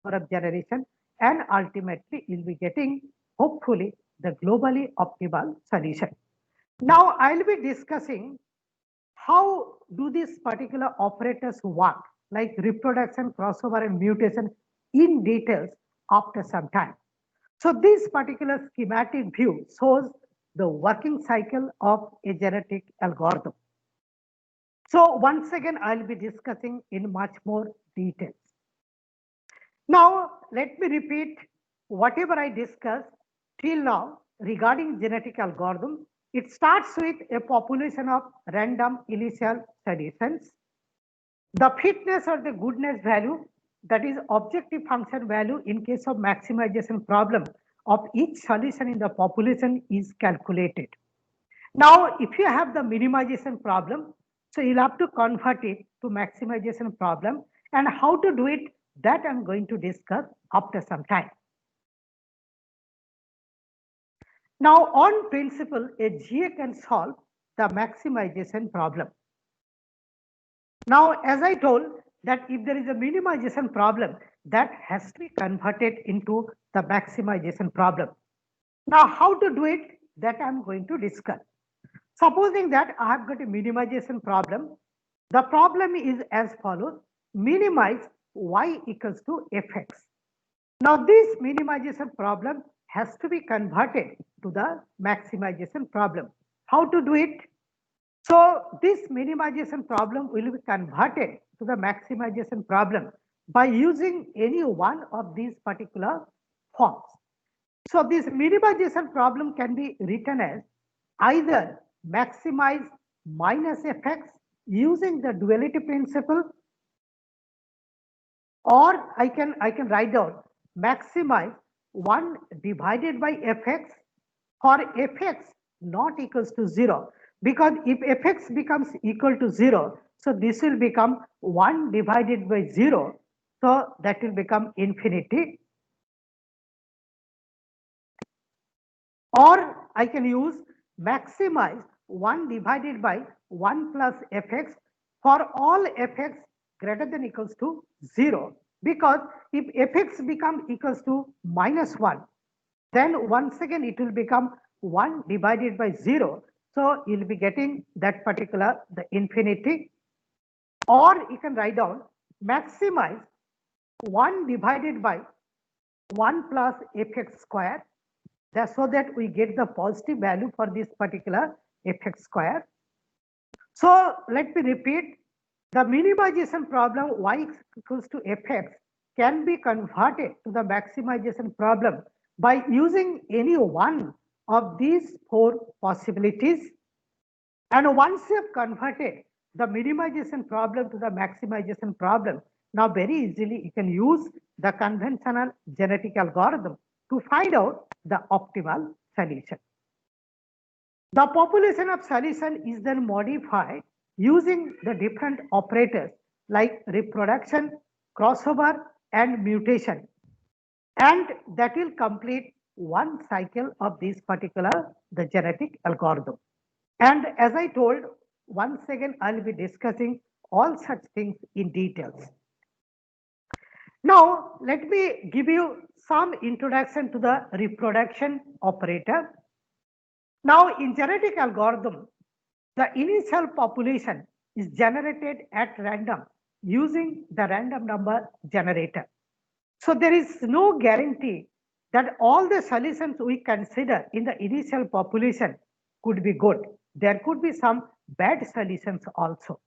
of generation, and ultimately you'll be getting, hopefully, the globally optimal solution. Now I'll be discussing how do these particular operators work, like reproduction, crossover, and mutation in details after some time. So this particular schematic view shows the working cycle of a genetic algorithm. So once again, I'll be discussing in much more details. Now, let me repeat whatever I discussed till now regarding genetic algorithm. It starts with a population of random initial solutions. The fitness or the goodness value, that is objective function value in case of maximization problem of each solution in the population is calculated. Now, if you have the minimization problem, so you'll have to convert it to maximization problem, and how to do it, that I'm going to discuss after some time. Now, on principle, a GA can solve the maximization problem. Now, as I told that if there is a minimization problem, that has to be converted into the maximization problem. Now, how to do it, that I'm going to discuss. Supposing that I have got a minimization problem, the problem is as follows: minimize y equals to fx. Now this minimization problem has to be converted to the maximization problem. How to do it? So this minimization problem will be converted to the maximization problem by using any one of these particular forms. So this minimization problem can be written as either maximize minus fx using the duality principle, or I can write down maximize 1 divided by fx for fx not equals to 0, because if fx becomes equal to 0, so this will become 1 divided by 0, so that will become infinity. Or I can use maximize 1 divided by 1 plus fx for all fx greater than equals to 0, because if fx become equals to minus 1, then once again it will become 1 divided by 0. So you'll be getting that particular the infinity. Or you can write down maximize 1 divided by 1 plus fx square. That's so that we get the positive value for this particular fx square. So let me repeat, the minimization problem y equals to fx can be converted to the maximization problem by using any one of these four possibilities. And once you have converted the minimization problem to the maximization problem, now very easily you can use the conventional genetic algorithm to find out the optimal solution. The population of solution is then modified using the different operators like reproduction, crossover, and mutation, and that will complete one cycle of this particular the genetic algorithm. And as I told, once again I'll be discussing all such things in details. Now let me give you some introduction to the reproduction operator. Now in genetic algorithm, the initial population is generated at random using the random number generator. So there is no guarantee that all the solutions we consider in the initial population could be good. There could be some bad solutions also.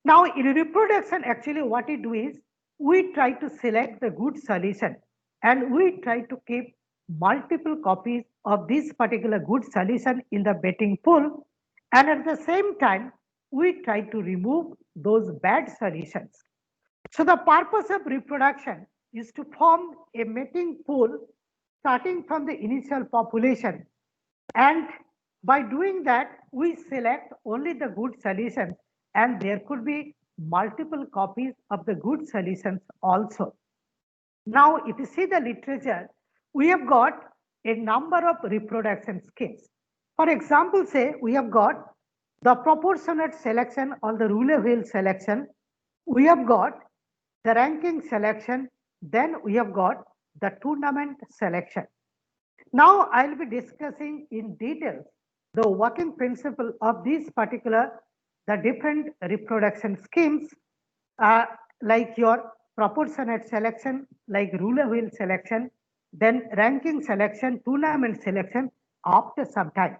Now in reproduction, actually what we do is we try to select the good solution, and we try to keep multiple copies of this particular good solution in the betting pool, and at the same time we try to remove those bad solutions. So the purpose of reproduction is to form a mating pool starting from the initial population, and by doing that we select only the good solutions, and there could be multiple copies of the good solutions also. Now if you see the literature, we have got a number of reproduction schemes. For example, say we have got the proportionate selection or the ruler wheel selection, we have got the ranking selection, Then we have got the tournament selection. Now I'll be discussing in detail the working principle of these particular the different reproduction schemes, uh, like your proportionate selection, like ruler wheel selection, then ranking selection, tournament selection after some time.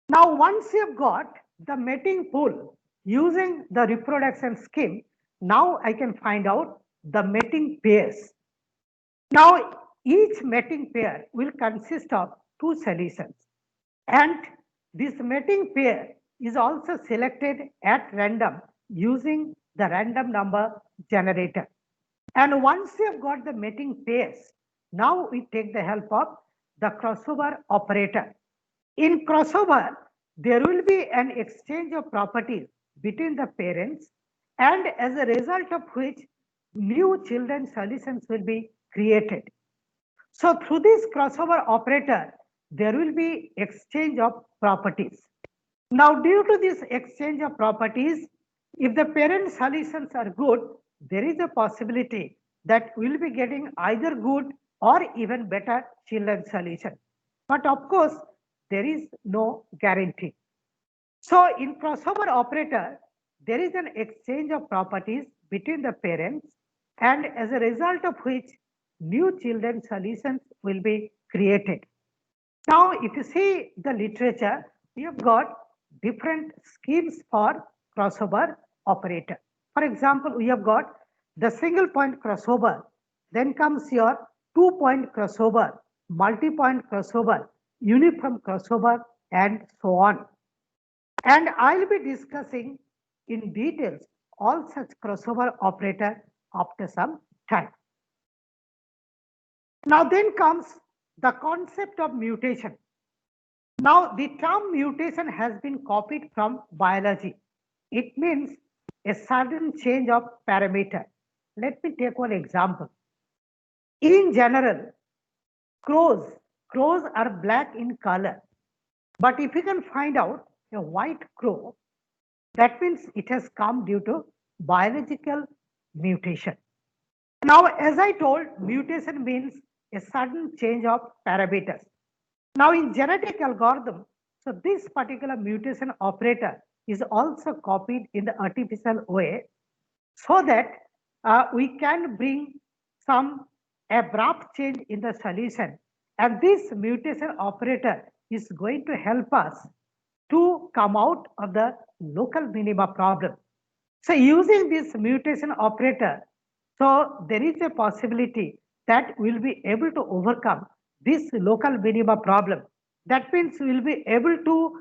Now, once you've got the mating pool using the reproduction scheme, now I can find out the mating pairs. Now, each mating pair will consist of two solutions, and this mating pair is also selected at random using the random number generator. And once we have got the mating pairs, now we take the help of the crossover operator. In crossover, there will be an exchange of properties between the parents, and as a result of which new children solutions will be created. So through this crossover operator, there will be exchange of properties. Now, due to this exchange of properties, if the parent solutions are good, there is a possibility that we'll be getting either good or even better children solution. But of course, there is no guarantee. So in crossover operator, there is an exchange of properties between the parents, and as a result of which new children solutions will be created. Now, if you see the literature, we have got different schemes for crossover operator. For example, we have got the single point crossover, then comes your 2 point crossover, multi-point crossover, uniform crossover, and so on. And I'll be discussing in details all such crossover operator after some time. Now then comes the concept of mutation. Now the term mutation has been copied from biology. It means a sudden change of parameter. Let me take one example. In general, crows, crows are black in color. But if you can find out a white crow, that means it has come due to biological mutation. Now, as I told, mutation means a sudden change of parameters. Now, in genetic algorithm, so this particular mutation operator is also copied in the artificial way so that we can bring some abrupt change in the solution. And this mutation operator is going to help us to come out of the local minima problem. So using this mutation operator, so there is a possibility that we'll be able to overcome this local minima problem. That means we'll be able to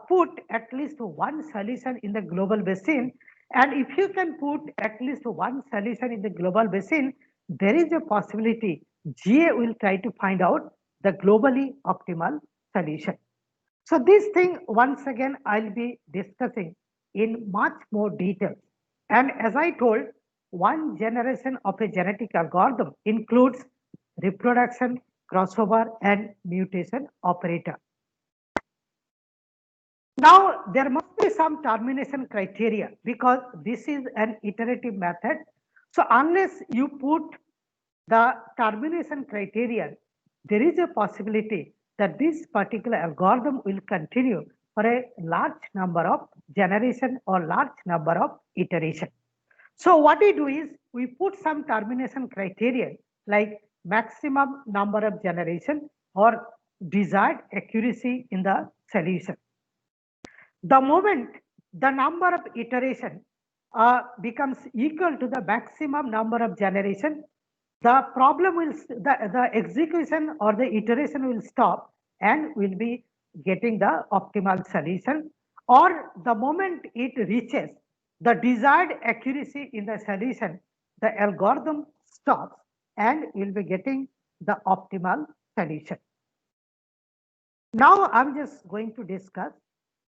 put at least one solution in the global basin. And if you can put at least one solution in the global basin, there is a possibility GA will try to find out the globally optimal solution. So this thing, once again, I'll be discussing in much more detail. And as I told, one generation of a genetic algorithm includes reproduction, crossover, and mutation operator. Now, there must be some termination criteria because this is an iterative method. So unless you put the termination criterion, there is a possibility that this particular algorithm will continue for a large number of generation or large number of iteration. So what we do is we put some termination criterion like maximum number of generation or desired accuracy in the solution. The moment the number of iteration becomes equal to the maximum number of generation, the problem will, the execution or the iteration will stop and will be getting the optimal solution. Or the moment it reaches the desired accuracy in the solution, the algorithm stops and will be getting the optimal solution. Now I'm just going to discuss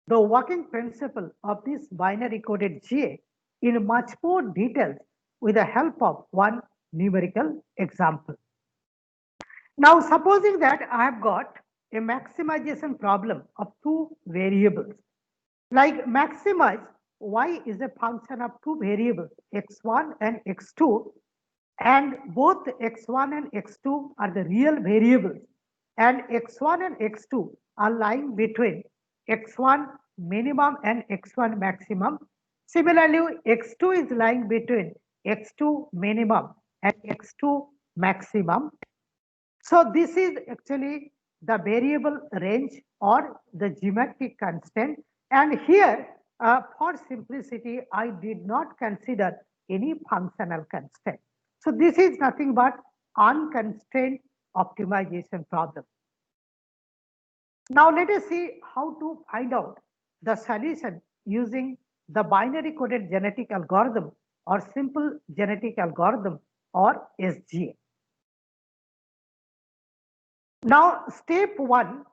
the working principle of this binary coded GA in much more details with the help of one numerical example. Now, supposing that I have got a maximization problem of two variables, like maximize y is a function of two variables, x1 and x2, and both x1 and x2 are the real variables, and x1 and x2 are lying between x1 minimum and x1 maximum. Similarly, x2 is lying between x2 minimum and x2 maximum. So this is actually the variable range or the geometric constant. And here, for simplicity, I did not consider any functional constant. So this is nothing but unconstrained optimization problem. Now let us see how to find out the solution using the binary coded genetic algorithm or simple genetic algorithm or SGA. Now, step one,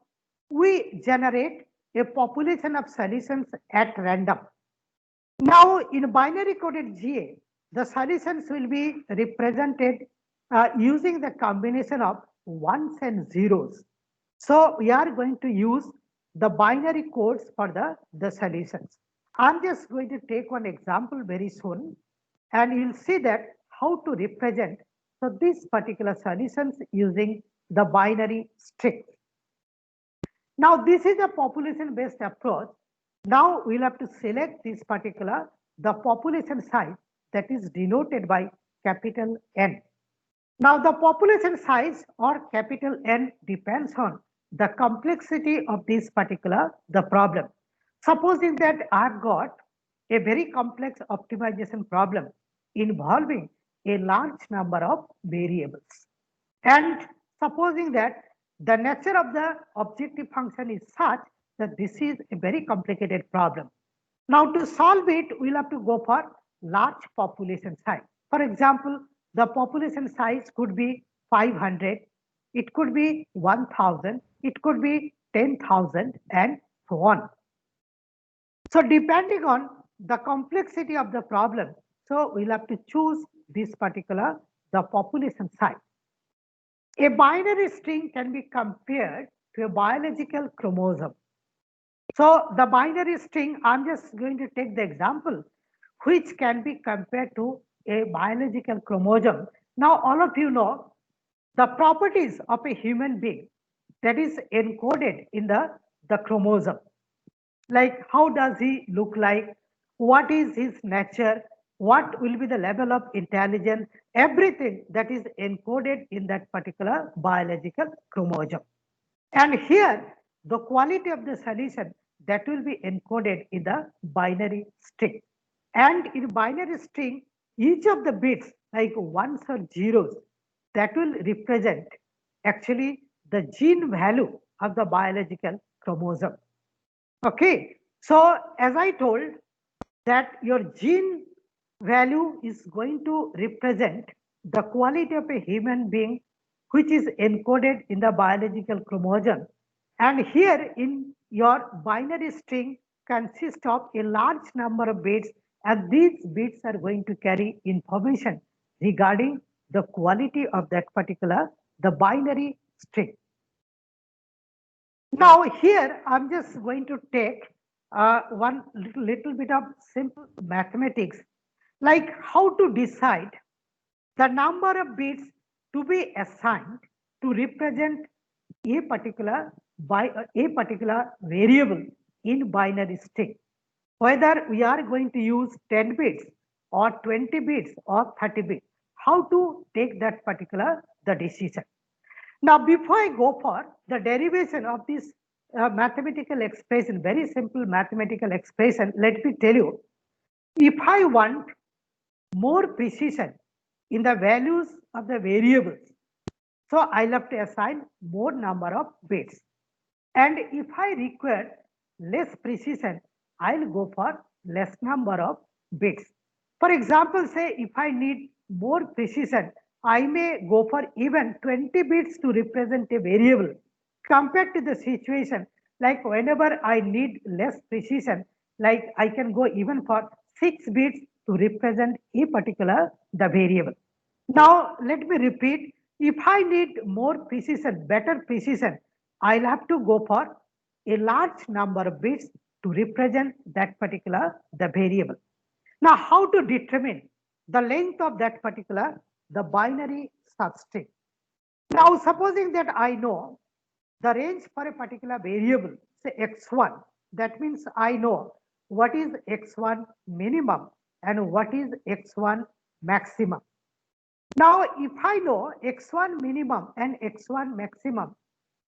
we generate a population of solutions at random. Now, in binary coded GA, the solutions will be represented using the combination of ones and zeros. So, we are going to use the binary codes for the solutions. I'm just going to take one example very soon, and you'll see that how to represent so these particular solutions using the binary string. Now, this is a population-based approach. Now, we'll have to select this particular, the population size that is denoted by capital N. Now, the population size or capital N depends on the complexity of this particular, the problem. Supposing that I've got a very complex optimization problem involving a large number of variables. And supposing that the nature of the objective function is such that this is a very complicated problem. Now to solve it, we'll have to go for large population size. For example, the population size could be 500, it could be 1000, it could be 10,000 and so on. So depending on the complexity of the problem, so we'll have to choose this particular, the population size. A binary string can be compared to a biological chromosome. So the binary string, I'm just going to take the example, which can be compared to a biological chromosome. Now, all of you know the properties of a human being that is encoded in the chromosome. Like how does he look like? What is his nature? What will be the level of intelligence? Everything that is encoded in that particular biological chromosome. And here, the quality of the solution that will be encoded in the binary string. And in binary string, each of the bits like ones or zeros that will represent actually the gene value of the biological chromosome. Okay, so as I told that your gene value is going to represent the quality of a human being which is encoded in the biological chromosome. And here in your binary string consists of a large number of bits, and these bits are going to carry information regarding the quality of that particular, the binary string. Now here I'm just going to take one little bit of simple mathematics, like how to decide the number of bits to be assigned to represent a particular a particular variable in binary string. Whether we are going to use 10 bits or 20 bits or 30 bits, how to take that particular the decision. Now, before I go for the derivation of this mathematical expression, very simple mathematical expression, let me tell you, if I want more precision in the values of the variables, so I'll have to assign more number of bits. And if I require less precision, I'll go for less number of bits. For example, say if I need more precision, I may go for even 20 bits to represent a variable compared to the situation like whenever I need less precision, like I can go even for 6 bits to represent a particular the variable. Now let me repeat, if I need more precision, better precision, I'll have to go for a large number of bits to represent that particular the variable. Now, how to determine the length of that particular the binary substring? Now, supposing that I know the range for a particular variable, say x1, that means I know what is x1 minimum and what is x1 maximum. Now, if I know x1 minimum and x1 maximum,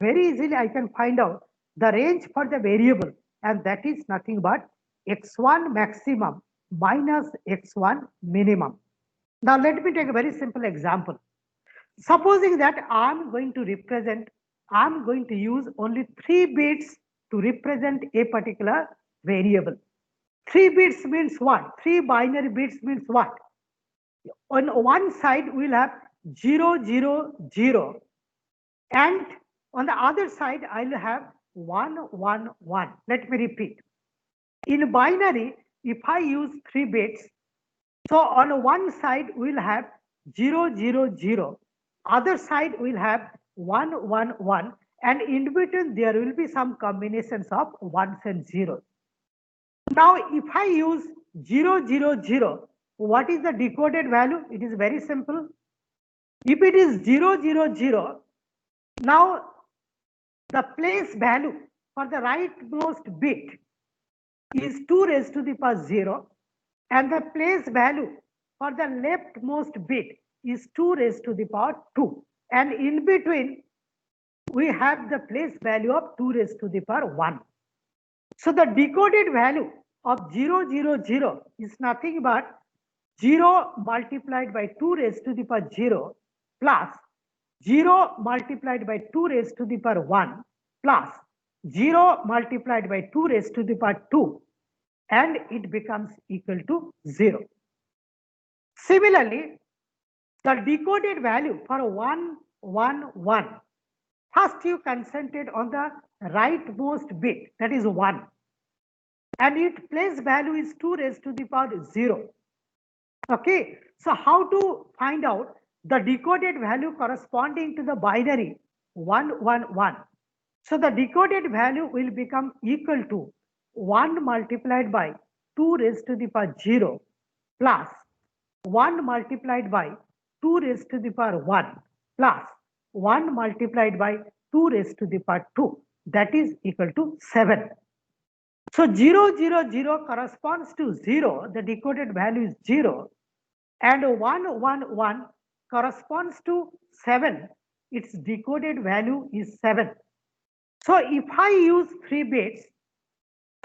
very easily I can find out the range for the variable, and that is nothing but x1 maximum minus x1 minimum. Now, let me take a very simple example. Supposing that I'm going to use only 3 bits to represent a particular variable. 3 bits means what? 3 binary bits means what? On one side, we'll have 0, 0, 0. And on the other side, I'll have 1, 1, 1. Let me repeat. In binary, if I use 3 bits, so on one side, we'll have 0, 0, 0. Other side, we'll have 1, 1, 1. And in between, there will be some combinations of ones and zeros. Now, if I use 0, 0, 0, what is the decoded value? It is very simple. If it is 0, 0, 0, now the place value for the rightmost bit is 2 raised to the power 0, and the place value for the leftmost bit is 2 raised to the power 2. And in between, we have the place value of 2 raised to the power 1. So the decoded value of 0, 0, 0 is nothing but 0 multiplied by 2 raised to the power 0 plus 0 multiplied by 2 raised to the power 1 plus 0 multiplied by 2 raised to the power 2, and it becomes equal to 0. Similarly, the decoded value for 1, 1, 1, first you concentrate on the rightmost bit, that is 1, and its place value is 2 raised to the power 0. Okay, so how to find out the decoded value corresponding to the binary 1, 1, 1? So the decoded value will become equal to 1 multiplied by 2 raised to the power 0 plus 1 multiplied by 2 raised to the power 1 plus 1 multiplied by 2 raised to the power 2, that is equal to 7. So 0, 0, 0 corresponds to 0, the decoded value is 0, and 1, 1, 1 corresponds to 7, its decoded value is 7. So if I use 3 bits,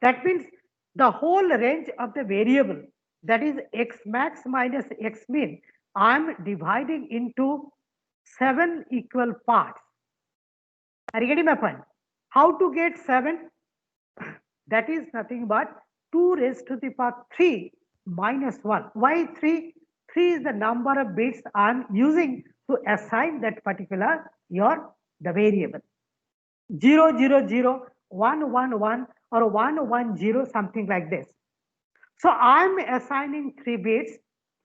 that means the whole range of the variable, that is x max minus x min, I am dividing into 7 equal parts. Are you getting my point? How to get 7? That is nothing but 2 raised to the power 3 minus 1. Why 3? 3 is the number of bits I am using to assign that particular the variable. 0, 0, 0, 1, 1, 1, or 1, 1, 0, something like this. So I am assigning 3 bits.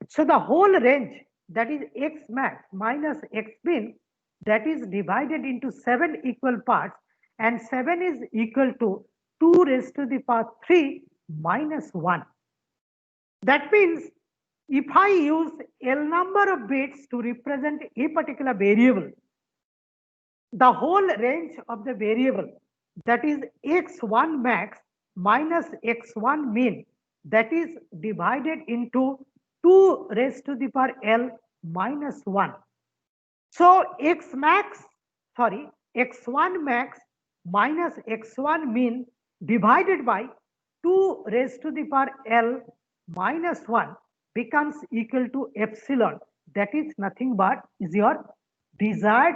So the whole range, that is x max minus x min, that is divided into 7 equal parts, and 7 is equal to 2 raised to the power 3 minus 1. That means if I use L number of bits to represent a particular variable, the whole range of the variable, that is x1 max minus x1 min, that is divided into 2 raised to the power L minus 1. So x1 max minus x1 min divided by 2 raised to the power L minus 1 becomes equal to epsilon. That is nothing but is your desired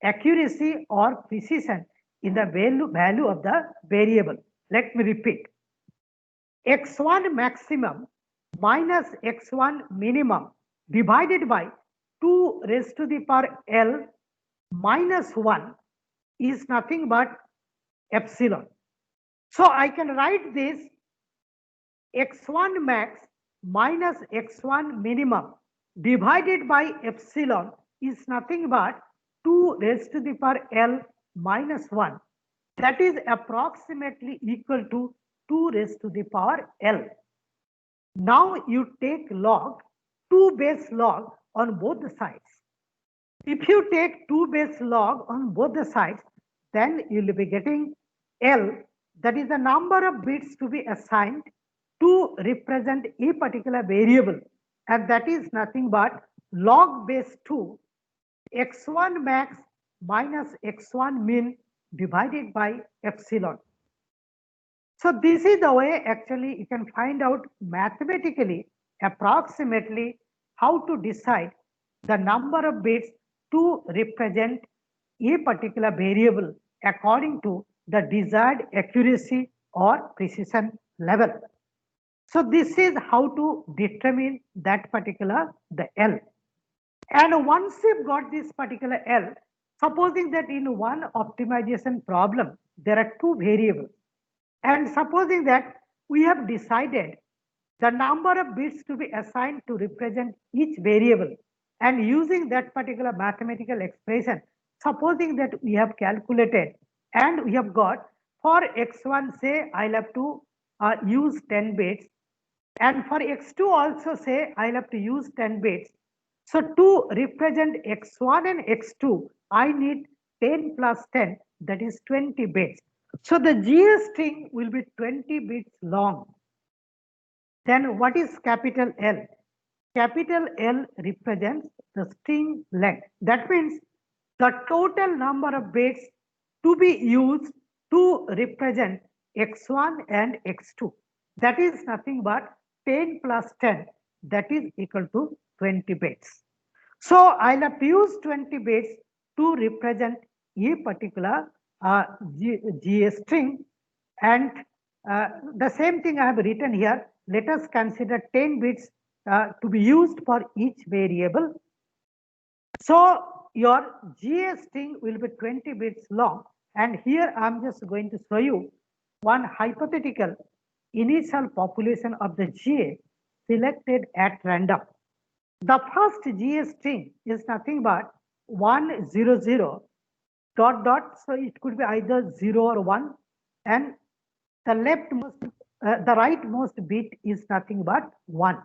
accuracy or precision in the value of the variable. Let me repeat. x1 maximum minus x1 minimum divided by 2 raised to the power L minus 1 is nothing but epsilon. So I can write this x1 max minus x1 minimum divided by epsilon is nothing but 2 raised to the power L minus 1. That is approximately equal to 2 raised to the power L. Now you take log 2 base log on both the sides. If you take 2 base log on both the sides, then you will be getting L, that is the number of bits to be assigned to represent a particular variable, and that is nothing but log base 2 x1 max minus x1 min divided by epsilon. So this is the way actually you can find out mathematically approximately how to decide the number of bits to represent a particular variable according to the desired accuracy or precision level. So this is how to determine that particular the L. And once you've got this particular L, supposing that in one optimization problem, there are two variables. And supposing that we have decided the number of bits to be assigned to represent each variable, and using that particular mathematical expression, supposing that we have calculated and we have got for x1 say I'll have to use 10 bits, and for x2 also say I'll have to use 10 bits. So to represent x1 and x2, I need 10 plus 10, that is 20 bits. So the GA string will be 20 bits long. Then what is capital L? Capital L represents the string length. That means the total number of bits to be used to represent x1 and x2. That is nothing but 10 plus 10, that is equal to 20 bits. So I'll have to use 20 bits to represent a particular GA string, and the same thing I have written here. Let us consider 10 bits to be used for each variable. So your GA string will be 20 bits long, and here I'm just going to show you one hypothetical initial population of the GA selected at random. The first GA string is nothing but 100 dot dot, so it could be either 0 or 1, and the the rightmost bit is nothing but 1.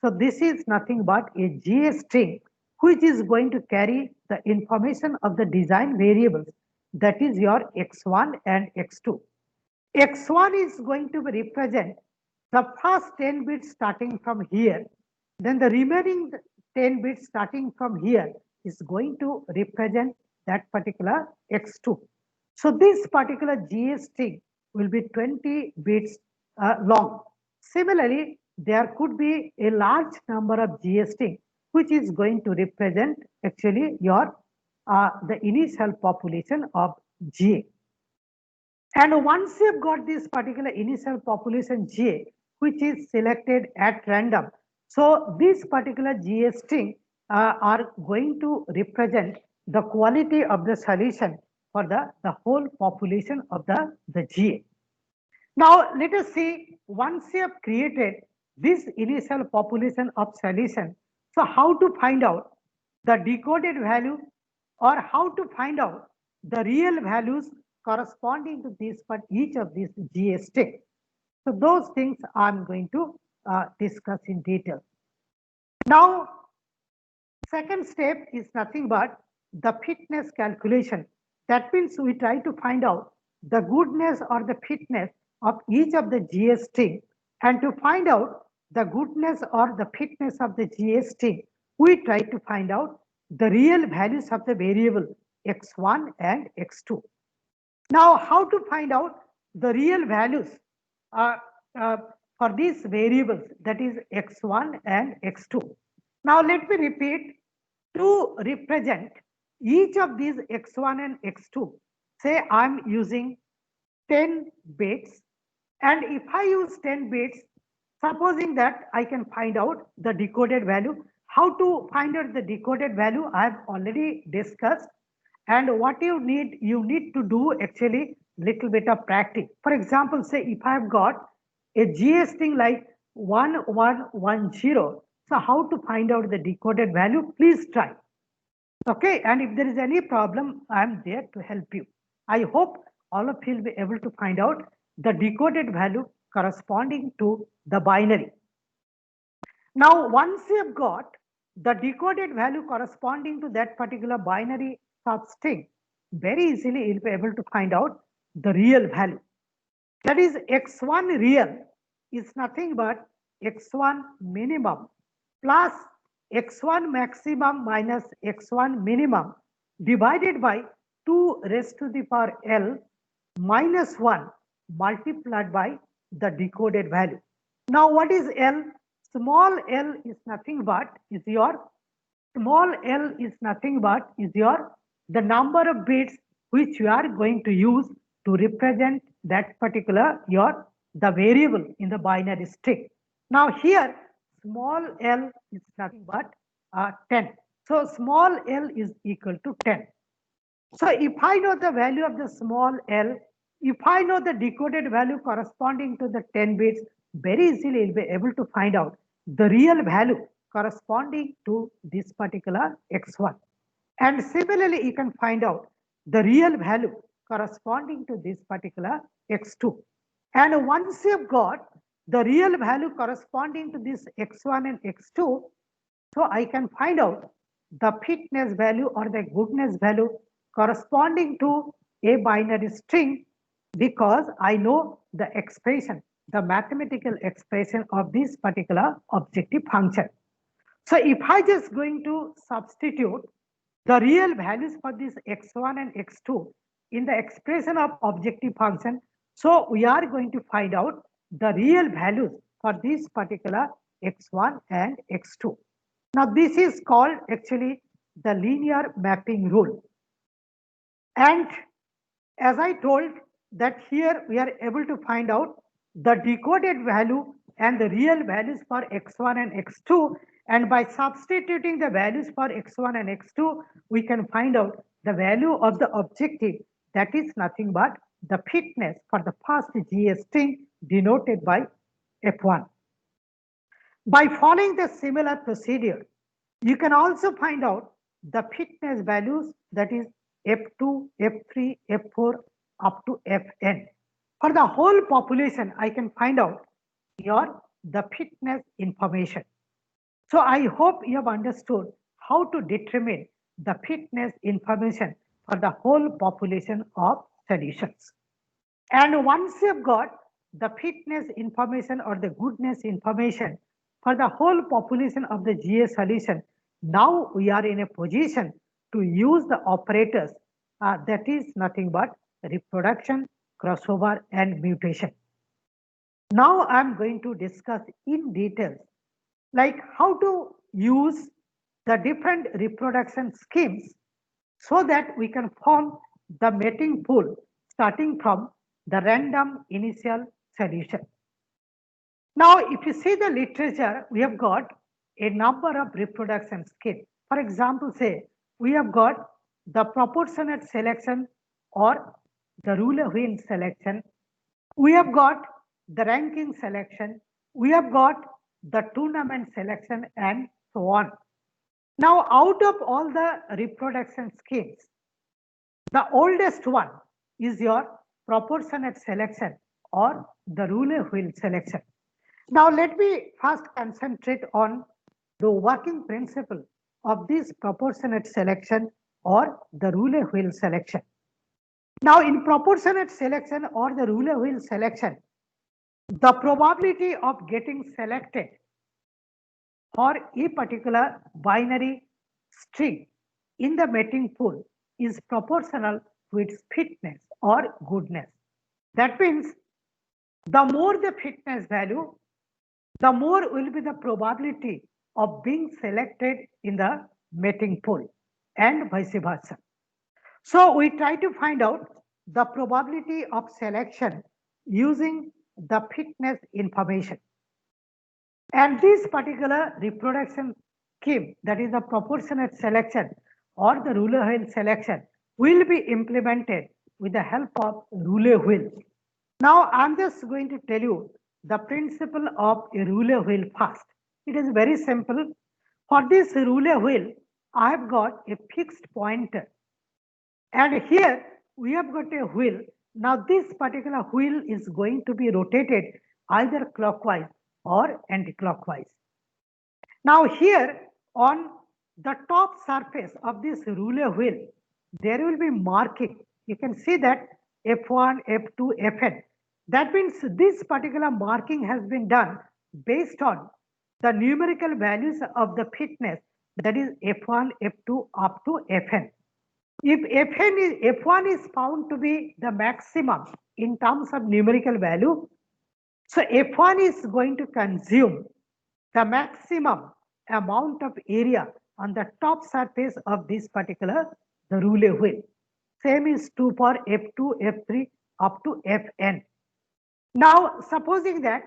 So this is nothing but a GA string which is going to carry the information of the design variables, that is your x1 and x2. x1 is going to represent the first 10 bits starting from here, then the remaining 10 bits starting from here is going to represent that particular x2. So this particular GA string will be 20 bits long. Similarly, there could be a large number of GA string which is going to represent actually your the initial population of GA. And once you've got this particular initial population GA, which is selected at random, so this particular GA string are going to represent the quality of the solution for the whole population of the GA. Now let us see, once you have created this initial population of solution, so how to find out the decoded value, or how to find out the real values corresponding to this for each of these GA string. So those things I'm going to discuss in detail. Now, second step is nothing but the fitness calculation. That means we try to find out the goodness or the fitness of each of the GA string, and to find out the goodness or the fitness of the GA string, we try to find out the real values of the variable x1 and x2. Now, how to find out the real values for these variables, that is x1 and x2. Now, let me repeat, to represent each of these x1 and x2, say I'm using 10 bits, and if I use 10 bits, supposing that I can find out the decoded value. How to find out the decoded value, I have already discussed. And what you need to do actually little bit of practice. For example, say if I have got a GA string like 1110, so how to find out the decoded value? Please try. Okay, and if there is any problem, I am there to help you. I hope all of you will be able to find out the decoded value corresponding to the binary. Now, once you have got the decoded value corresponding to that particular binary substring, very easily you'll be able to find out the real value. That is, x1 real is nothing but x1 minimum plus x1 maximum minus x1 minimum divided by 2 raised to the power L minus 1 multiplied by the decoded value. Now, what is L? Small l is nothing but is your the number of bits which you are going to use to represent that particular the variable in the binary string. Now here small l is nothing but 10. So small l is equal to 10. So if I know the value of the small l, if I know the decoded value corresponding to the 10 bits, very easily you'll be able to find out the real value corresponding to this particular x1. And similarly, you can find out the real value corresponding to this particular x2. And once you've got the real value corresponding to this x1 and x2, so I can find out the fitness value or the goodness value corresponding to a binary string because I know the expression, the mathematical expression of this particular objective function. So if I just going to substitute the real values for this x1 and x2 in the expression of objective function, so we are going to find out the real values for this particular x1 and x2. Now this is called actually the linear mapping rule. And as I told that here we are able to find out the decoded value and the real values for x1 and x2, and by substituting the values for x1 and x2 we can find out the value of the objective, that is nothing but the fitness for the first GS string denoted by f1. By following the similar procedure, you can also find out the fitness values, that is f2, f3, f4 up to fn. For the whole population, I can find out the fitness information. So I hope you have understood how to determine the fitness information for the whole population of solutions. And once you have got the fitness information or the goodness information for the whole population of the GA solution, now we are in a position to use the operators that is nothing but reproduction, crossover, and mutation. Now I'm going to discuss in detail like how to use the different reproduction schemes so that we can form the mating pool starting from the random initial solution. Now, if you see the literature, we have got a number of reproduction schemes. For example, say we have got the proportionate selection or the ruler wheel selection. We have got the ranking selection. We have got the tournament selection and so on. Now, out of all the reproduction schemes, the oldest one is your proportionate selection or the ruler wheel selection. Now, let me first concentrate on the working principle of this proportionate selection or the ruler wheel selection. Now, in proportionate selection or the ruler wheel selection, the probability of getting selected for a particular binary string in the mating pool is proportional to its fitness or goodness. That means the more the fitness value, the more will be the probability of being selected in the mating pool and vice versa. So we try to find out the probability of selection using the fitness information. And this particular reproduction scheme, that is the proportionate selection or the ruler wheel selection, will be implemented with the help of ruler wheel. Now I'm just going to tell you the principle of a ruler wheel first. It is very simple. For this ruler wheel, I have got a fixed pointer. And here we have got a wheel. Now this particular wheel is going to be rotated either clockwise or anti-clockwise. Now here on the top surface of this ruler wheel, there will be marking. You can see that F1, F2, Fn. That means this particular marking has been done based on the numerical values of the fitness, that is F1, F2 up to Fn. If F1 is found to be the maximum in terms of numerical value, so F1 is going to consume the maximum amount of area on the top surface of this particular the roulette wheel. Same is true for F2, F3 up to Fn. Now, supposing that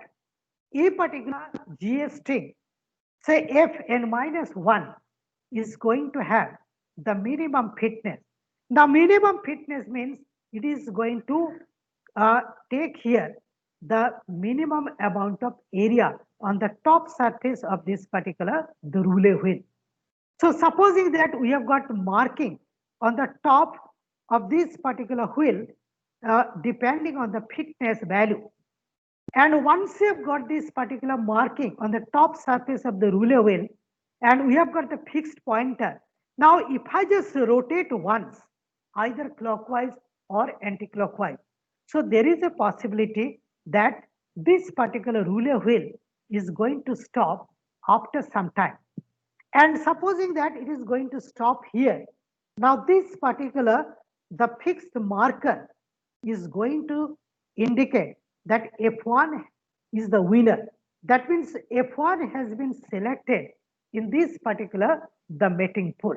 a particular GS string, say Fn minus 1, is going to have the minimum fitness. The minimum fitness means it is going to take here the minimum amount of area on the top surface of this particular the roulette wheel. So supposing that we have got marking on the top of this particular wheel, depending on the fitness value. And once you have got this particular marking on the top surface of the roulette wheel, and we have got the fixed pointer. Now, if I just rotate once, either clockwise or anti-clockwise, so there is a possibility that this particular roulette wheel is going to stop after some time. And supposing that it is going to stop here, now this particular, the fixed marker is going to indicate that F1 is the winner. That means F1 has been selected in this particular the mating pool.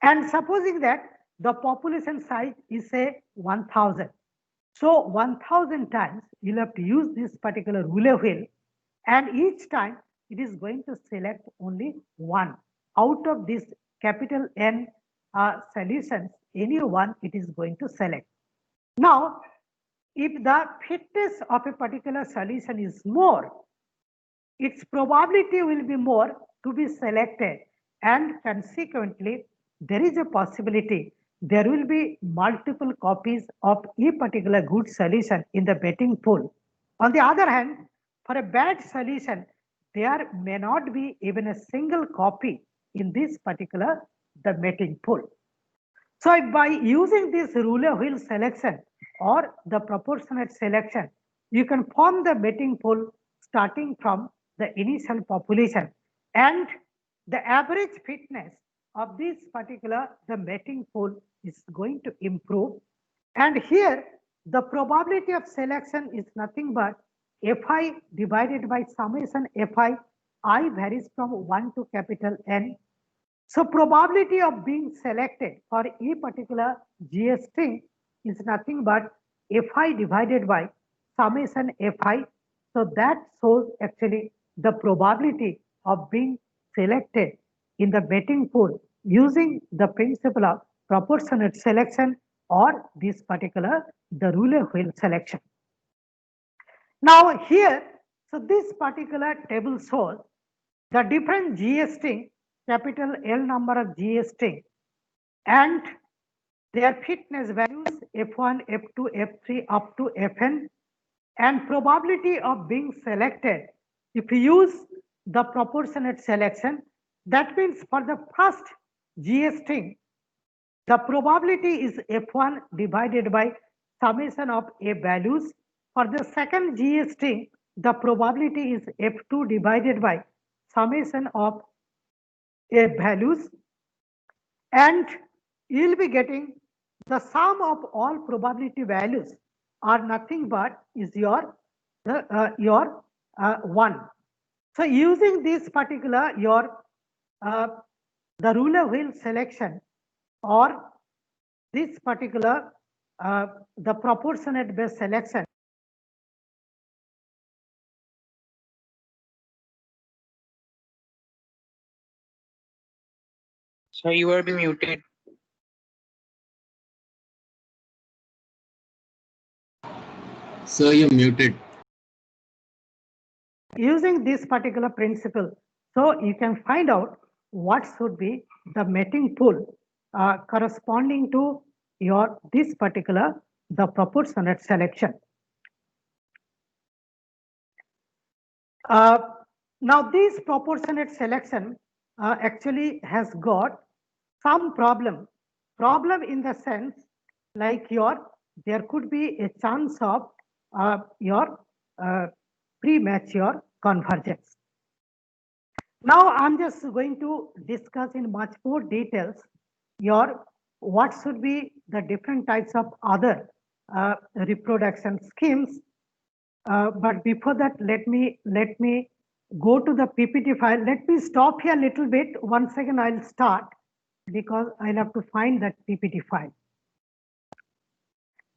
And supposing that the population size is say 1000. So 1000 times you'll have to use this particular roulette wheel, and each time it is going to select only one out of this capital N solutions, any one it is going to select. Now, if the fitness of a particular solution is more, its probability will be more to be selected, and consequently there is a possibility there will be multiple copies of a particular good solution in the betting pool. On the other hand, for a bad solution, there may not be even a single copy in this particular the betting pool. So by using this roulette wheel selection or the proportionate selection, you can form the betting pool starting from the initial population, and the average fitness of this particular the betting pool is going to improve. And here the probability of selection is nothing but Fi divided by summation Fi. I varies from 1 to capital N. So probability of being selected for a particular GS string is nothing but Fi divided by summation Fi. So that shows actually the probability of being selected in the betting pool using the principle of proportionate selection or this particular the roulette wheel selection. Now here, so this particular table shows the different GS string, capital L number of GS string, and their fitness values F1, F2, F3 up to Fn, and probability of being selected. If you use the proportionate selection, that means for the first GS string, the probability is F1 divided by summation of A values. For the second GS string, the probability is F2 divided by summation of A values, and you will be getting the sum of all probability values are nothing but is your 1. So using this particular the roulette wheel selection or this particular the proportionate based selection. So you will be muted. Sir, you're muted. Using this particular principle, so you can find out what should be the mating pool corresponding to your this particular the proportionate selection. Uh, Now, this proportionate selection actually has got some problem in the sense like there could be a chance of your uh, premature convergence. Now, I'm just going to discuss in much more details your what should be the different types of other reproduction schemes. But before that, let me go to the PPT file. Let me stop here a little bit. Once again, I'll start because I'll have to find that PPT file.